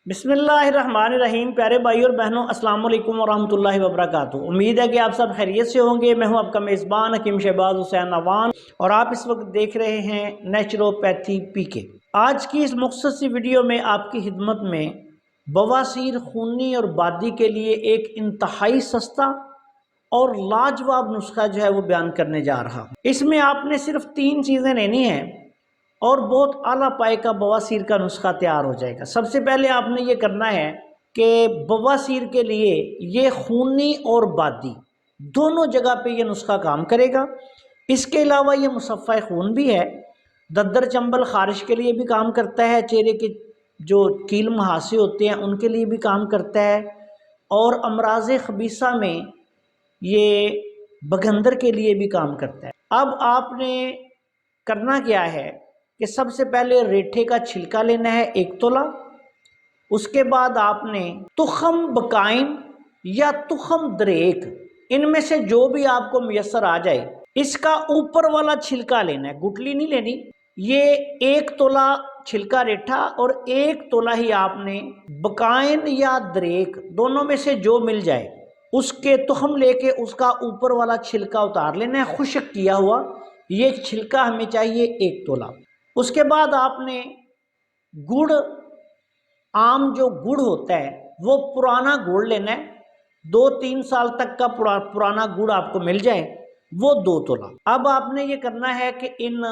بسم اللہ الرحمن الرحیم۔ پیارے بھائی اور بہنوں، السلام علیکم ورحمۃ اللہ وبرکاتہ۔ امید ہے کہ آپ سب خیریت سے ہوں گے۔ میں ہوں آپ کا میزبان حکیم شہباز حسین اعوان اور آپ اس وقت دیکھ رہے ہیں نیچروپیتھی پی کے۔ آج کی اس مختصر سی ویڈیو میں آپ کی خدمت میں بواسیر، خونی اور بادی کے لیے ایک انتہائی سستا اور لاجواب نسخہ جو ہے وہ بیان کرنے جا رہا ہوں۔ اس میں آپ نے صرف 3 چیزیں لینی ہیں اور بہت اعلیٰ پائے کا بواسیر کا نسخہ تیار ہو جائے گا۔ سب سے پہلے آپ نے یہ کرنا ہے کہ بواسیر کے لیے یہ خونی اور بادی دونوں جگہ پہ یہ نسخہ کام کرے گا۔ اس کے علاوہ یہ مصفہ خون بھی ہے، ددر چنبل خارش کے لیے بھی کام کرتا ہے، چہرے کے جو کیل مہاسے ہوتے ہیں ان کے لیے بھی کام کرتا ہے، اور امراض خبیثہ میں یہ بگندر کے لیے بھی کام کرتا ہے۔ اب آپ نے کرنا کیا ہے کہ سب سے پہلے ریٹھے کا چھلکا لینا ہے 1 تولہ۔ اس کے بعد آپ نے تخم بکائن یا تخم دریک، ان میں سے جو بھی آپ کو میسر آ جائے، اس کا اوپر والا چھلکا لینا ہے، گٹلی نہیں لینی۔ یہ 1 تولہ چھلکا ریٹھا اور 1 تولہ ہی آپ نے بکائن یا دریک، دونوں میں سے جو مل جائے اس کے تخم لے کے اس کا اوپر والا چھلکا اتار لینا ہے، خشک کیا ہوا۔ یہ چھلکا ہمیں چاہیے 1 تولہ۔ اس کے بعد آپ نے گڑ، عام جو گڑ ہوتا ہے وہ پرانا گڑ لینا ہے، 2-3 سال تک کا پرانا گڑ آپ کو مل جائے، وہ 2 تولہ۔ اب آپ نے یہ کرنا ہے کہ ان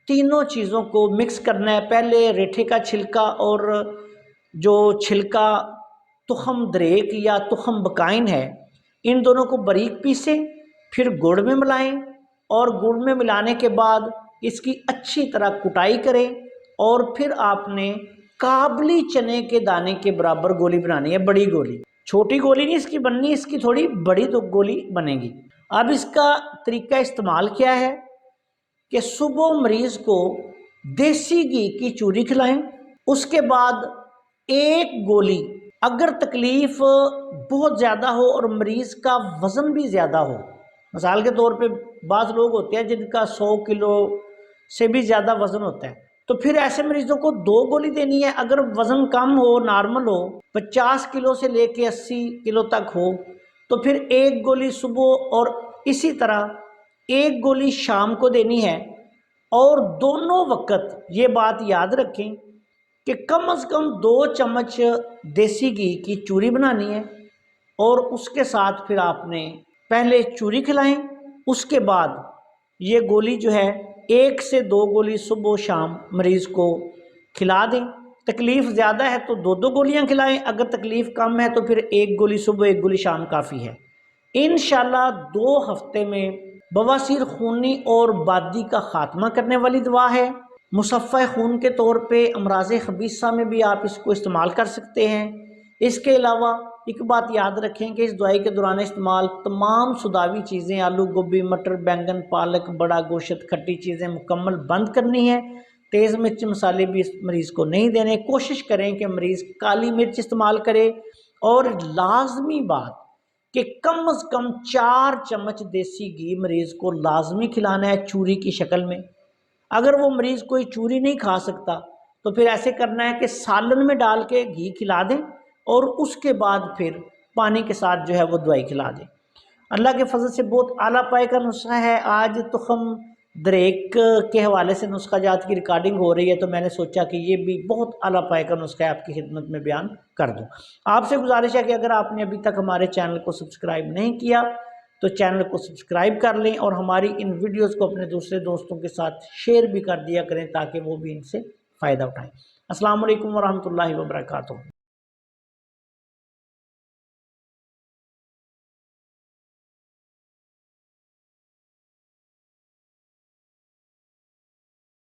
تینوں چیزوں کو مکس کرنا ہے۔ پہلے ریٹھے کا چھلکا اور جو چھلکا تخم دریک یا تخم بکائن ہے، ان دونوں کو باریک پیسیں، پھر گڑ میں ملائیں، اور گڑ میں ملانے کے بعد اس کی اچھی طرح کٹائی کریں، اور پھر آپ نے کابلی چنے کے دانے کے برابر گولی بنانی ہے، بڑی گولی، چھوٹی گولی نہیں اس کی بننی، اس کی تھوڑی بڑی تو گولی بنے گی۔ اب اس کا طریقہ استعمال کیا ہے کہ صبح مریض کو دیسی گھی کی چوری کھلائیں، اس کے بعد 1 گولی، اگر تکلیف بہت زیادہ ہو اور مریض کا وزن بھی زیادہ ہو، مثال کے طور پہ بعض لوگ ہوتے ہیں جن کا 100 کلو سے بھی زیادہ وزن ہوتا ہے، تو پھر ایسے مریضوں کو 2 گولی دینی ہے۔ اگر وزن کم ہو، نارمل ہو، 50 کلو سے لے کے 80 کلو تک ہو، تو پھر 1 گولی صبح اور اسی طرح 1 گولی شام کو دینی ہے۔ اور دونوں وقت یہ بات یاد رکھیں کہ کم از کم 2 چمچ دیسی گھی کی چوری بنانی ہے، اور اس کے ساتھ پھر آپ نے پہلے چوری کھلائیں، اس کے بعد یہ گولی جو ہے 1 سے 2 گولی صبح و شام مریض کو کھلا دیں۔ تکلیف زیادہ ہے تو 2 گولیاں کھلائیں، اگر تکلیف کم ہے تو پھر 1 گولی صبح 1 گولی شام کافی ہے۔ انشاءاللہ 2 ہفتے میں بواسیر خونی اور بادی کا خاتمہ کرنے والی دوا ہے۔ مصفہ خون کے طور پہ امراض خبیثہ میں بھی آپ اس کو استعمال کر سکتے ہیں۔ اس کے علاوہ ایک بات یاد رکھیں کہ اس دوائی کے دوران استعمال تمام سوداوی چیزیں، آلو، گوبھی، مٹر، بینگن، پالک، بڑا گوشت، کھٹی چیزیں مکمل بند کرنی ہے۔ تیز مرچ مسالے بھی اس مریض کو نہیں دینے۔ کوشش کریں کہ مریض کالی مرچ استعمال کرے، اور لازمی بات کہ کم از کم 4 چمچ دیسی گھی مریض کو لازمی کھلانا ہے چوری کی شکل میں۔ اگر وہ مریض کوئی چوری نہیں کھا سکتا تو پھر ایسے کرنا ہے کہ سالن میں ڈال کے گھی کھلا دیں، اور اس کے بعد پھر پانی کے ساتھ جو ہے وہ دوائی کھلا دیں۔ اللہ کے فضل سے بہت اعلیٰ پائے کا نسخہ ہے۔ آج تخم دریک کے حوالے سے نسخہ جات کی ریکارڈنگ ہو رہی ہے، تو میں نے سوچا کہ یہ بھی بہت اعلیٰ پائے کا نسخہ ہے، آپ کی خدمت میں بیان کر دوں۔ آپ سے گزارش ہے کہ اگر آپ نے ابھی تک ہمارے چینل کو سبسکرائب نہیں کیا تو چینل کو سبسکرائب کر لیں، اور ہماری ان ویڈیوز کو اپنے دوسرے دوستوں کے ساتھ شیئر بھی کر دیا کریں تاکہ وہ بھی ان سے فائدہ اٹھائیں۔ السلام علیکم ورحمۃ اللہ وبرکاتہ۔